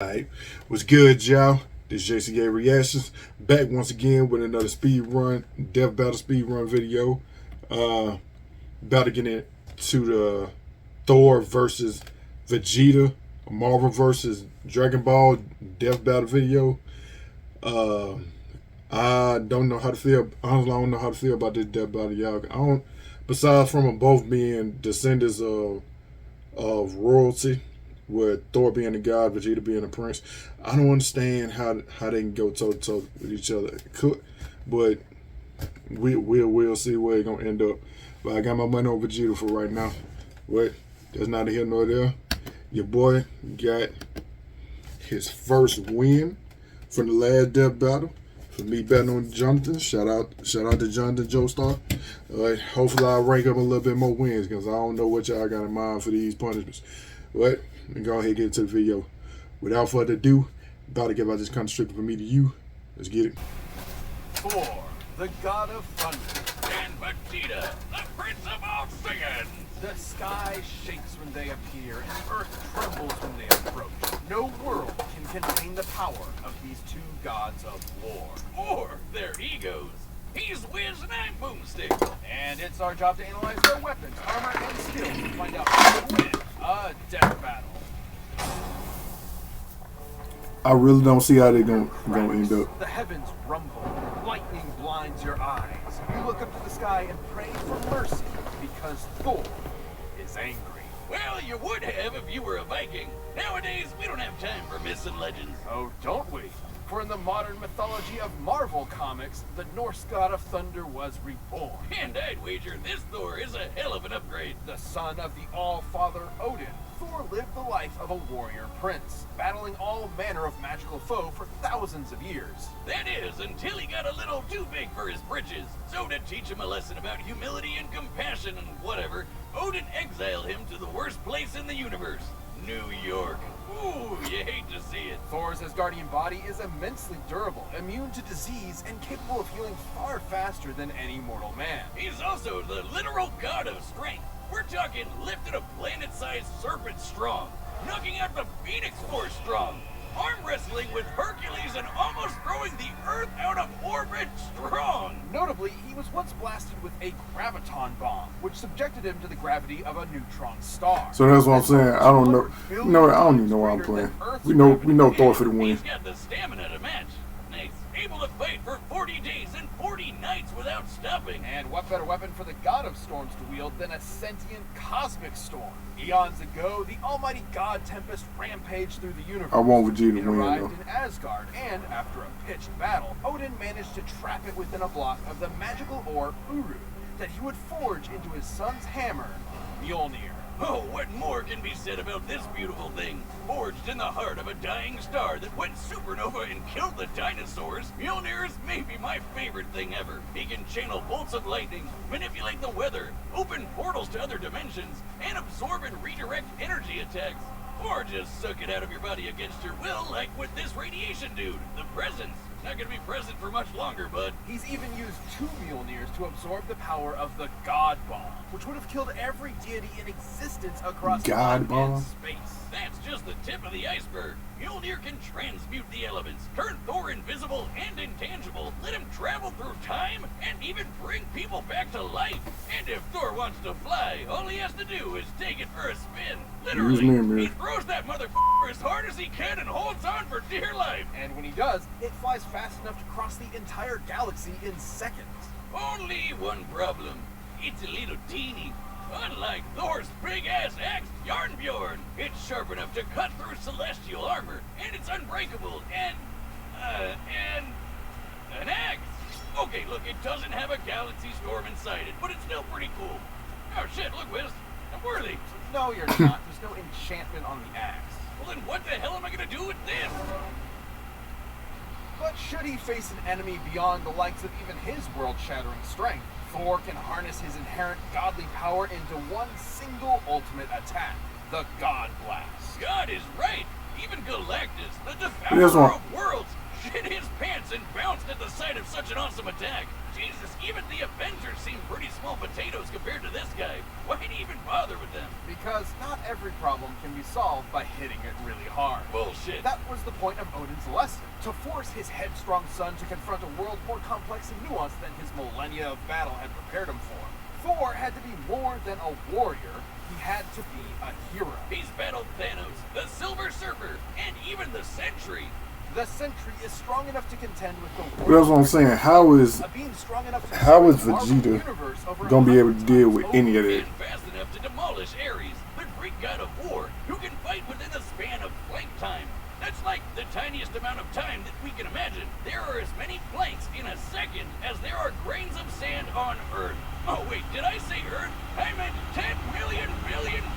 Alright, what's good, y'all? This J.C.A. Reactions back once again with another speed run, death battle speed run video. About to get into the Thor versus Vegeta, Marvel versus Dragon Ball death battle video. I don't know how to feel. Honestly, I don't know how to feel about this death battle, y'all. I don't. Besides from them both being descendants of royalty, with Thor being a god, Vegeta being a prince, I don't understand how they can go toe to toe with each other. But we'll see where it's gonna end up. But I got my money on Vegeta for right now. But that's neither here nor there. Your boy got his first win from the last death battle. For me betting on Jonathan, shout out to Jonathan Joestar. Hopefully I'll rank up a little bit more wins because I don't know what y'all got in mind for these punishments. But go ahead and get into the video. Without further ado, about to give out this kind of strip from me to you. Let's get it. Thor, the god of thunder, and Vegeta, the prince of all Saiyans. The sky shakes when they appear, and the earth trembles when they approach. No world can contain the power of these two gods of war. Or their egos. He's Wiz and I'm Boomstick. And it's our job to analyze their weapons, armor, and skills to find out who will win a death battle. I really don't see how they're gonna end up. The heavens rumble, lightning blinds your eyes. You look up to the sky and pray for mercy because Thor is angry. Well, you would have if you were a Viking. Nowadays, we don't have time for myths and legends. Oh, don't we? For in the modern mythology of Marvel Comics, the Norse god of thunder was reborn. And I'd wager this Thor is a hell of an upgrade. The son of the All-Father Odin, Thor lived the life of a warrior prince, battling all manner of magical foe for thousands of years. That is, until he got a little too big for his britches. So to teach him a lesson about humility and compassion and whatever, Odin exiled him to the worst place in the universe, New York. Ooh, you hate to see it. Thor's Asgardian body is immensely durable, immune to disease, and capable of healing far faster than any mortal man. He's also the literal god of strength. We're talking lifted a planet-sized serpent strong, knocking out the Phoenix Force strong, arm wrestling with Hercules and almost throwing the Earth out of orbit strong. Notably, he was once blasted with a graviton bomb, which subjected him to the gravity of a neutron star. So that's what I'm saying. I don't know. No, I don't even know why I'm playing. We know Thor for the win. He's got the stamina to match. Nice. Able to fight for 40 days and 40 nights without stopping. And what better weapon for the god of storms to wield than a sentient cosmic storm? Eons ago, the almighty god Tempest rampaged through the universe. I want Vegeta to it win, arrived though. in Asgard, and after a pitched battle, Odin managed to trap it within a block of the magical ore Uru that he would forge into his son's hammer, Mjolnir. Oh, what more can be said about this beautiful thing? Forged in the heart of a dying star that went supernova and killed the dinosaurs, Mjolnir is maybe my favorite thing ever. He can channel bolts of lightning, manipulate the weather, open portals to other dimensions, and absorb and redirect energy attacks. Or just suck it out of your body against your will, like with this radiation dude. The presence. Not gonna be present for much longer, bud. He's even used 2 Mjolnirs to absorb the power of the God Bomb, which would have killed every deity in existence across God time Bomb? and space. That's just the tip of the iceberg. Mjolnir can transmute the elements, turn Thor invisible and intangible, let him travel through time, and even bring people back to life. And if Thor wants to fly, all he has to do is take it for a spin. Literally, he throws that motherfucker as hard as he can and holds on for dear life. And when he does, it flies fast enough to cross the entire galaxy in seconds. Only one problem. It's a little teeny. Unlike Thor's big-ass axe, Yarnbjorn, it's sharp enough to cut through celestial armor, and it's unbreakable, and an axe. Okay, look, it doesn't have a galaxy storm inside it, but it's still pretty cool. Oh shit, look, Wiz, I'm worthy. No, you're not. There's no enchantment on the axe. Well, then what the hell am I gonna do with this? But should he face an enemy beyond the likes of even his world-shattering strength, Thor can harness his inherent godly power into one single ultimate attack, the God Blast. God is right. Even Galactus, the devourer of worlds, shit his pants and bounced at the sight of such an awesome attack. Jesus, even the Avengers seem pretty small potatoes compared to this guy. Why'd he even bother with them? Because not every problem can be solved by hitting it really hard. Bullshit. That was the point of Odin's lesson, to force his headstrong son to confront a world more complex and nuanced than his millennia of battle had prepared him for. Thor had to be more than a warrior, he had to be a hero. He's battled Thanos, the Silver Surfer, and even the Sentry. The Sentry is strong enough to contend with the But that's what I'm saying. How is Vegeta Vegeta gonna be able to deal with any of that? And fast enough to demolish Ares, the Greek god of war, who can fight within the span of blank time. That's like the tiniest amount of time that we can imagine. There are as many blanks in a second as there are grains of sand on Earth. Oh wait, did I say Earth? I meant 10 million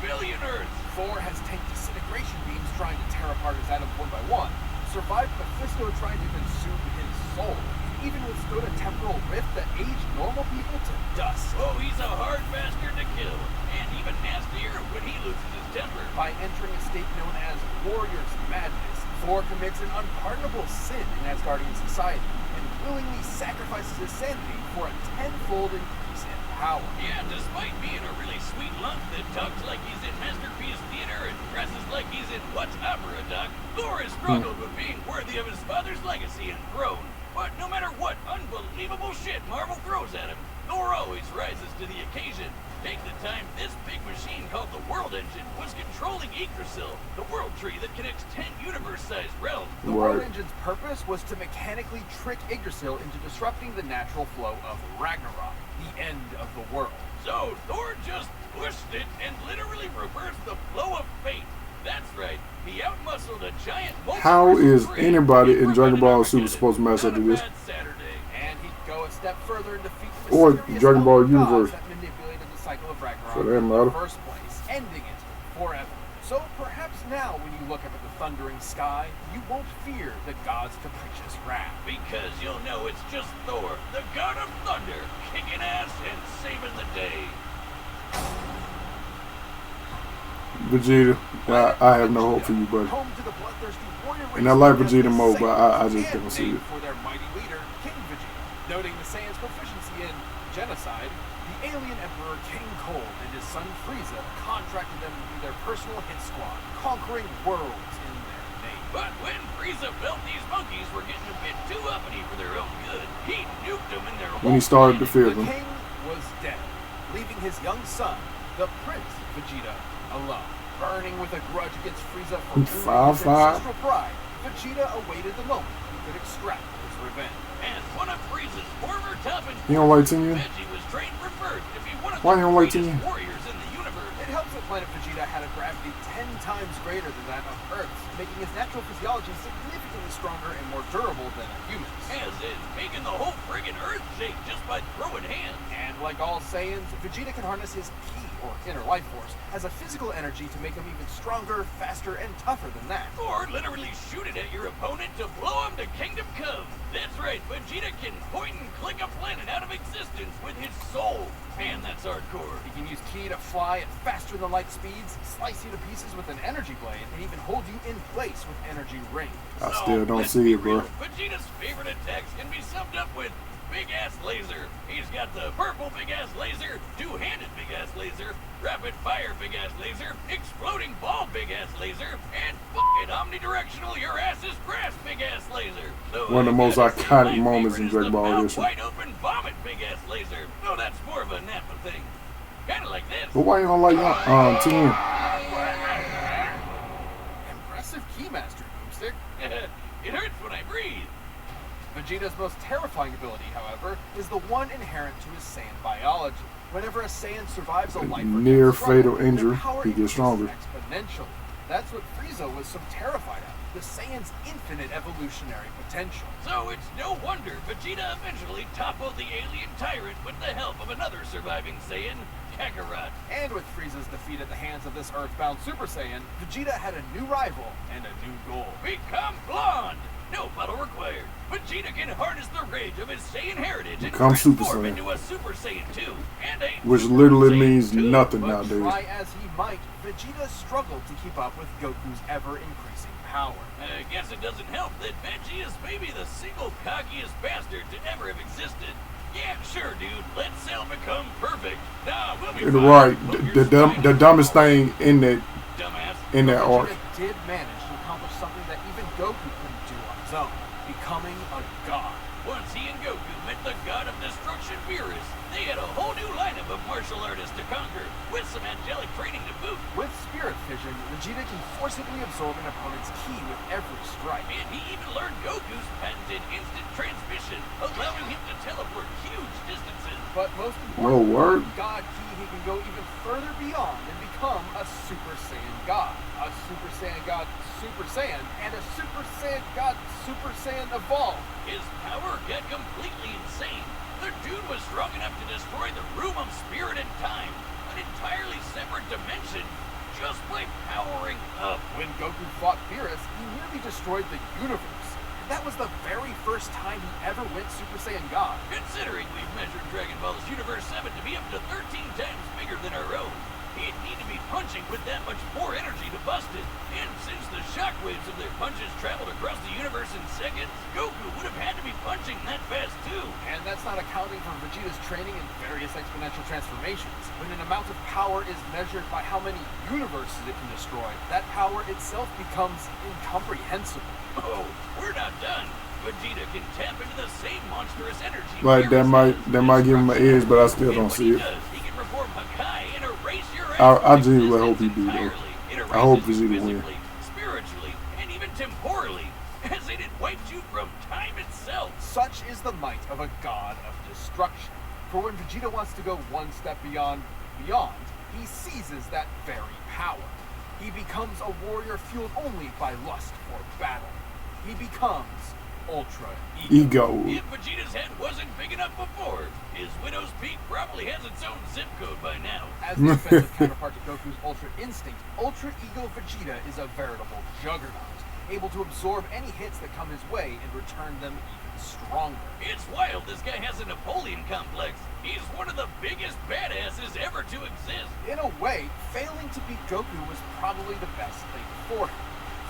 billion Earths. Thor has tanked disintegration beams trying to tear apart his atoms one by one, survived Mephisto trying to consume his soul, and even withstood a temporal rift that aged normal people to dust. Oh, he's a hard bastard to kill, and even nastier when he loses his temper. By entering a state known as Warrior's Madness, Thor commits an unpardonable sin in Asgardian society, and willingly sacrifices his sanity for a tenfold increase in power. Yeah, despite being a really sweet lump that talks like he's in Masterpiece Theater and dresses like he's in What's Opera, Doc, Thor has struggled with being worthy of his father's legacy and throne. But no matter what unbelievable shit Marvel throws at him, Thor always rises to the occasion. Take the time this big machine called the World Engine was controlling Yggdrasil, the world tree that connects 10 universe-sized realms. The World Engine's purpose was to mechanically trick Yggdrasil into disrupting the natural flow of Ragnarok, the end of the world. So Thor just pushed it and literally reversed the flow of fate. That's right, he outmuscled a giant. How is anybody in Dragon Ball Super supposed to match up to this? Saturday. And he'd go a step further and defeat the Or mysterious Dragon Ball gods Universe. that manipulated the cycle of Ragnarok For that in matter. the first place, ending it forever. So perhaps now, when you look up at the thundering sky, you won't fear the god's capricious wrath. Because you'll know it's just Thor, the god of thunder, kicking ass and saving the day. Vegeta, I have no hope for you, buddy. Home to the bloodthirsty warrior And I like race Vegeta of more, the but I just Saiyans, don't see named it. for their mighty leader, King Vegeta. Noting the Saiyans' proficiency in genocide, the alien emperor King Cold and his son Frieza contracted them to be their personal hit squad, conquering worlds in their name. But when Frieza felt these monkeys were getting a bit too uppity for their own good, he nuked them in their When he started to fear The them. king was dead, leaving his young son, the Prince Vegeta, alone. Burning with a grudge against Frieza for ruining his 5'5". ancestral pride, Vegeta awaited the moment he could extract his revenge. as one of Frieza's former top and You don't like Tenya? Veggie was trained for birth to be one of Why the you don't like greatest Tenya? warriors in the universe. It helps that planet Vegeta had a gravity 10 times greater than that of Earth's, making his natural physiology significantly stronger and more durable than a human's. As in making the whole friggin' Earth shake just by throwing hands. And like all Saiyans, Vegeta can harness his ki, or inner life force, as a physical energy to make him even stronger, faster, and tougher than that. Or literally shoot it at your opponent to blow him to Kingdom Come. That's right, Vegeta can point and click a planet out of existence with his soul. Man, that's hardcore. He can use ki to fly at faster than light speeds, slice you to pieces with an energy blade, and even hold you in place with energy rings. I still don't let's see be Oh, it, bro. real. Vegeta's favorite attacks can be summed up with big-ass laser. He's got the purple big-ass laser, two-handed big-ass laser, rapid-fire big-ass laser, exploding ball big-ass laser, and fucking omnidirectional your-ass-is grass big-ass laser. Though One of the I most gotta say, iconic my moments in favorite is Dragon the Ball mouth history. wide-open vomit big-ass laser. Though that's more of a Nappa thing. Kinda like this. But why you don't like Tenya? Impressive ki mastery, Boomstick. It hurts when I breathe. Vegeta's most terrifying ability, however, is the one inherent to his Saiyan biology. Whenever a Saiyan survives a life or Near death struggle, fatal their injury, power he gets increases stronger. exponentially. That's what Frieza was so terrified of, the Saiyan's infinite evolutionary potential. So it's no wonder Vegeta eventually toppled the alien tyrant with the help of another surviving Saiyan, Kakarot. And with Frieza's defeat at the hands of this earthbound Super Saiyan, Vegeta had a new rival and a new goal. Become blonde! No battle required. Vegeta can harness the rage of his Saiyan heritage and Become Super transform Saiyan. into a Super Saiyan 2 and a Which Super literally Saiyan means 2. nothing But nowadays. try as he might, Vegeta struggled to keep up with Goku's ever-increasing power. I guess it doesn't help that Veggie is maybe the single cockiest bastard to ever have existed. Yeah, sure, dude. Let Cell become perfect. Nah, we'll be You're fine. right. Hope The dumbest thing in that dumbass. arc. Vegeta did manage to accomplish something that even Goku couldn't do on his own, becoming a god. Once he and Goku met the god of destruction, Beerus, they had a whole new lineup of martial artists to conquer, with some angelic training to boot. With Spirit Fission, Vegeta can forcibly absorb an opponent's ki with every strike. And he even learned Goku's patented instant transmission, allowing him to teleport huge distances. But most No importantly, word. with God Ki, he can go even further beyond and become a Super Saiyan God. A Super Saiyan God Super Saiyan, and a Super Saiyan God Super Saiyan Evolved. His power got completely insane. The dude was strong enough to destroy the room of spirit and time, an entirely separate dimension, just by powering up. When Goku fought Beerus, he nearly destroyed the universe. That was the very first time he ever went Super Saiyan God. Considering we've measured Dragon Ball's Universe 7 to be up to 13 times bigger than our own, he'd need to be punching with that much more energy to bust it. And since the shockwaves of their punches traveled across the universe in seconds, Goku would have had to be punching that fast too. And that's not accounting for Vegeta's training in various exponential transformations. When an amount of power is measured by how many universes it can destroy, that power itself becomes incomprehensible. Oh, we're not done. Vegeta can tap into the same monstrous energy. Right, that might give him an edge, but I still And don't when see he it. does, he can perform Hakai and erase your I ass from genuinely hope he existence do, though. entirely. It I hope erases you Vegeta win. physically, spiritually, and even temporally, as it had wiped you from time itself. Such is the might of a god of destruction. For when Vegeta wants to go one step beyond, he seizes that very power. He becomes a warrior fueled only by lust for battle. He becomes Ultra Ego. Ego. If Vegeta's head wasn't big enough before, his Widow's Peak probably has its own zip code by now. As the offensive counterpart to Goku's Ultra Instinct, Ultra Ego Vegeta is a veritable juggernaut, able to absorb any hits that come his way and return them even stronger. It's wild this guy has a Napoleon complex. He's one of the biggest badasses ever to exist. In a way, failing to beat Goku was probably the best thing for him.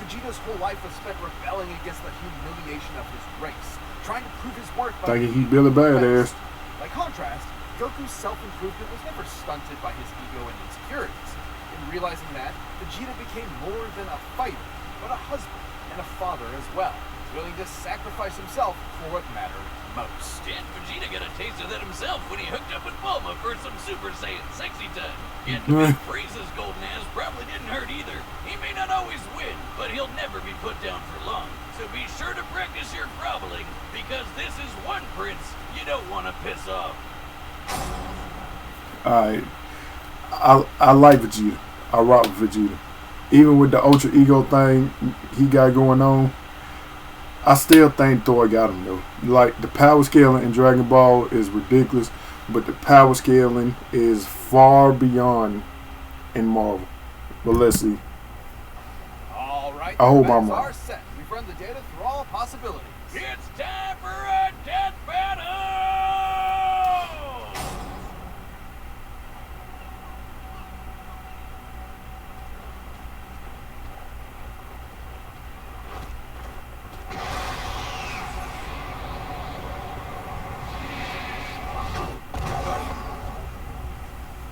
Vegeta's whole life was spent rebelling against the humiliation of his race, trying to prove his worth by Thinking he being Billy the Badass. best. By contrast, Goku's self-improvement was never stunted by his ego and insecurities. In realizing that, Vegeta became more than a fighter, but a husband and a father as well, willing to sacrifice himself for what mattered most. And Vegeta got a taste of that himself when he hooked up with Bulma for some Super Saiyan sexy time. Getting to meet Frieza's golden ass probably didn't hurt either. He may not always win, but he'll never be put down for long. So be sure to practice your groveling, because this is one prince you don't want to piss off. Alright. I like Vegeta. I rock with Vegeta. Even with the Ultra Ego thing he got going on, I still think Thor got him though. Like, the power scaling in Dragon Ball is ridiculous, but the power scaling is far beyond in Marvel. But let's see. All right, I hope the I'm bets wrong. are set. We've run the data through all possibilities. It's time for a death battle!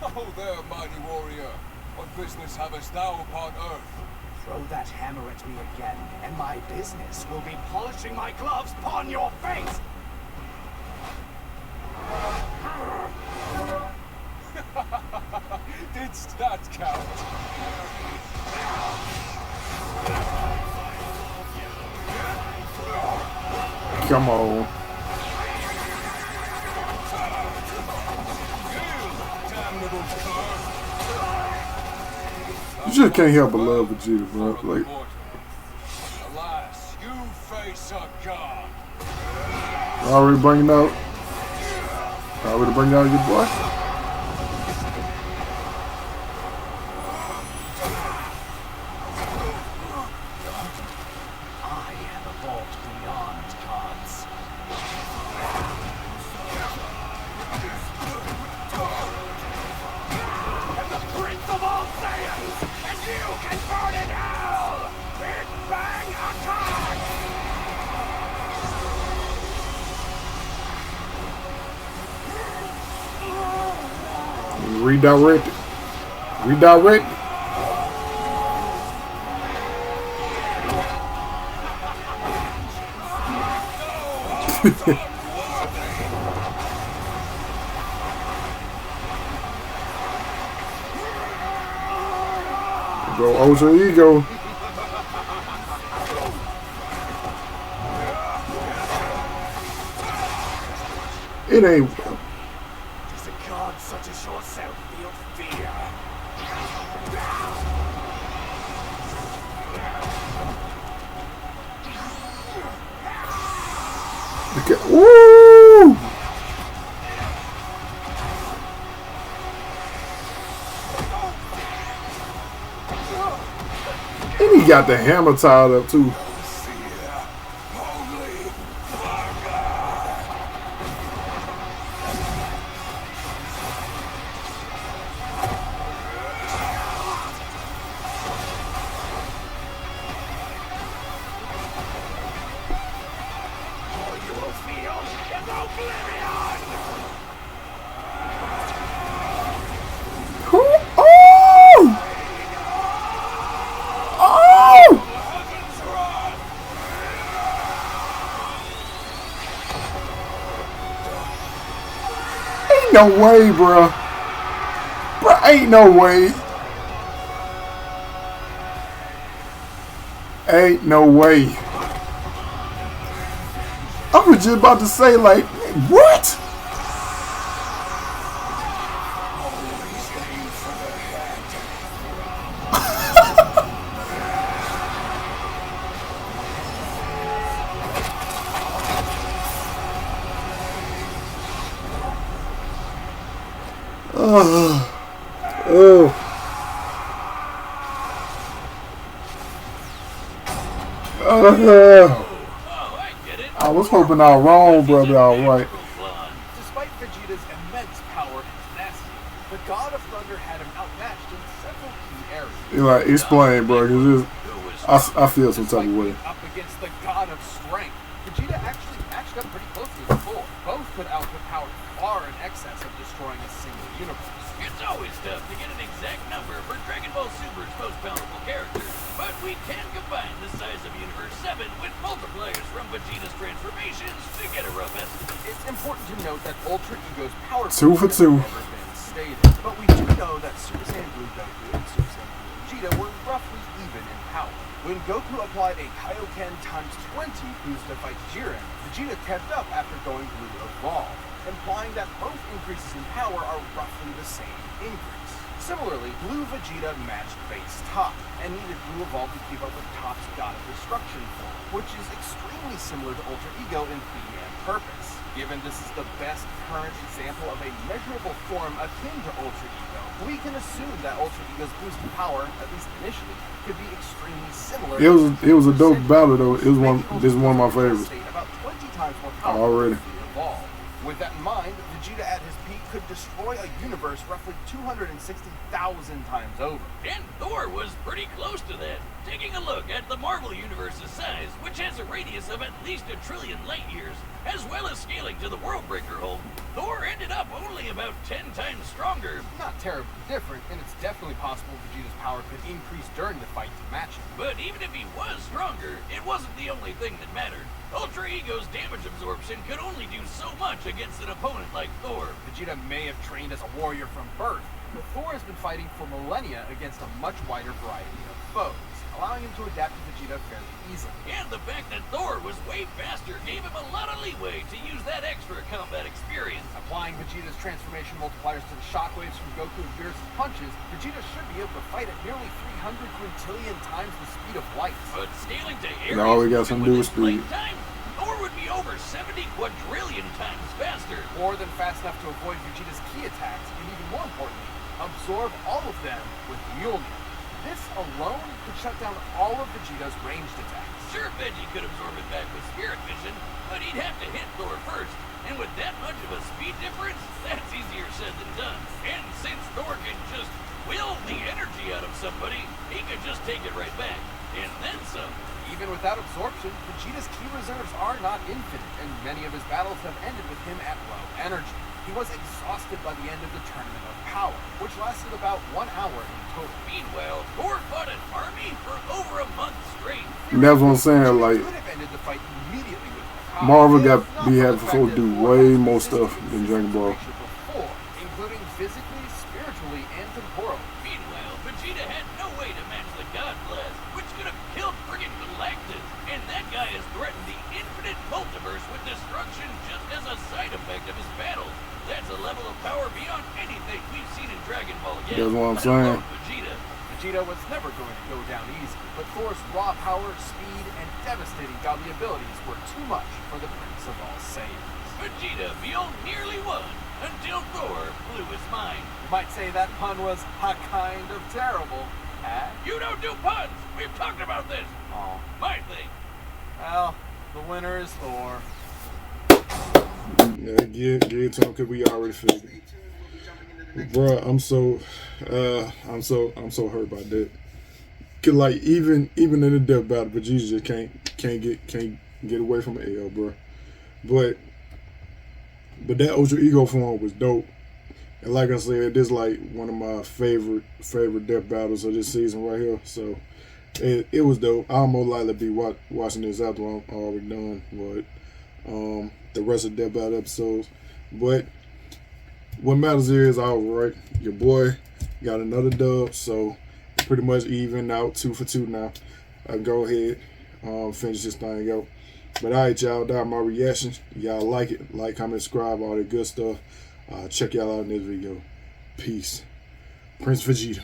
Oh there, mighty warrior. What business havest thou upon earth? Throw that hammer at me again, and my business will be polishing my gloves upon your face! Didst that count? Come on. Damnable cur! You just can't help but love Vegeta, bro. For a Like, mortal. Alas, you face a god. already bringing out your boy. I have evolved beyond gods. I'm the Prince of all Saiyans, and you can burn in hell! Big Bang Redirect it. Redirect it. Go Ultra Ego. It ain't. Does a god such as yourself feel fear? Woo! And he got the hammer tied up too. No way, bro. Bro, ain't no way. Ain't no way. I was just about to say, like, what? I was hoping I was wrong, brother. All right. Despite Vegeta's immense power and tenacity, the God of Thunder had him outmatched in several key areas. You like explain, bro? Because I feel some type of way. Up against the God of Strength, Vegeta actually matched up pretty closely with Thor. Both could output power far in excess of destroying a single universe. It's always tough to get an exact number for Dragon Ball Super's most powerful characters, but we can combine the size of Universe 7 with multipliers from Vegeta's transformations to get a rough estimate. It's important to note that Ultra Ego's power 2 for 2. has never been stated, but we do know that Super Saiyan Blue Goku and Super Saiyan Blue Vegeta were roughly even in power. When Goku applied a Kaioken times 20 boost to fight Jiren, Vegeta kept up after going Blue Evolve, implying that both increases in power are roughly the same increase. Similarly, Blue Vegeta matched base Top, and needed Blue Evolve to keep up with Top's God of Destruction form, which is extremely similar to Ultra Ego in theme and purpose. Given this is the best current example of a measurable form akin to Ultra Ego, we can assume that Ultra Ego's boost in power, at least initially, could be extremely similar. It was a dope battle though. This is one of my favorites. About 20 times more powerful Already. than Blue Evolve. With that in mind, Vegeta at his peak could destroy a universe roughly 260,000 times over. And Thor was pretty close to that. Taking a look at the Marvel Universe's size, which has a radius of at least 1 trillion light years, as well as scaling to the Worldbreaker hole, Thor ended up only about 10 times stronger. Not terribly different, and it's definitely possible Vegeta's power could increase during the fight to match him. But even if he was stronger, it wasn't the only thing that mattered. Ultra Ego's damage absorption could only do so much against an opponent like Thor. Vegeta may have trained as a warrior from birth, but Thor has been fighting for millennia against a much wider variety of foes, allowing him to adapt to Vegeta fairly easily. And the fact that Thor was way faster gave him a lot of leeway to use that extra combat experience. Applying Vegeta's transformation multipliers to the shockwaves from Goku and Beerus' punches, Vegeta should be able to fight at nearly 300 quintillion times the speed of light. But scaling to areas And all we got something to do with within speed. time, Thor would be over 70 quadrillion times faster. More than fast enough to avoid Vegeta's key attacks, and even more importantly, absorb all of them with Mjolnir. This alone could shut down all of Vegeta's ranged attacks. Sure, Veggie could absorb it back with Spirit Vision, but he'd have to hit Thor first. And with that much of a speed difference, that's easier said than done. And since Thor can just will the energy out of somebody, he could just take it right back. And then some. Even without absorption, Vegeta's ki reserves are not infinite, and many of his battles have ended with him at low energy. He was exhausted by the end of the Tournament of Power, which lasted about 1 hour in total. Meanwhile, Thor fought an army for over a month straight. And that's what I'm saying. Like, Could have ended the fight immediately with Kai, Marvel got if not be for having the for fact do that Thor way has more resisted stuff his than Dragon Ball. transformation before, including physically, spiritually, and temporally. Meanwhile, Vegeta had no way to match the God Blast, which could have killed friggin' Galactus. And that guy has threatened the infinite multiverse with destruction just as a side effect of his battles. That's a level of power beyond anything we've seen in Dragon Ball yet. That's what I'm let saying. alone Vegeta. Vegeta was never going to go down easy, but Thor's raw power, speed, and devastating godly abilities were too much for the Prince of All Saiyans. Vegeta nearly won until Thor blew his mind. You might say that pun was a kind of terrible, eh? You don't do puns! We've talked about this! Oh, My thing. well, the winner is Thor. Yeah, give it to him because we already figured. Bruh, I'm so hurt by that. Cause like even in the death battle, Vegeta just can't get away from an L, bro. But that Ultra Ego form was dope. And like I said, this is like one of my favorite death battles of this season right here. So it was dope. I'll more likely be watching this after I'm already done with the rest of the death battle episodes. But what matters is all right. Your boy got another dub, so pretty much even out 2 for 2 now. I go ahead, finish this thing out. But all right, y'all, that are my reactions. Y'all like it, like, comment, subscribe, all that good stuff. Check y'all out in this video. Peace. Prince Vegeta.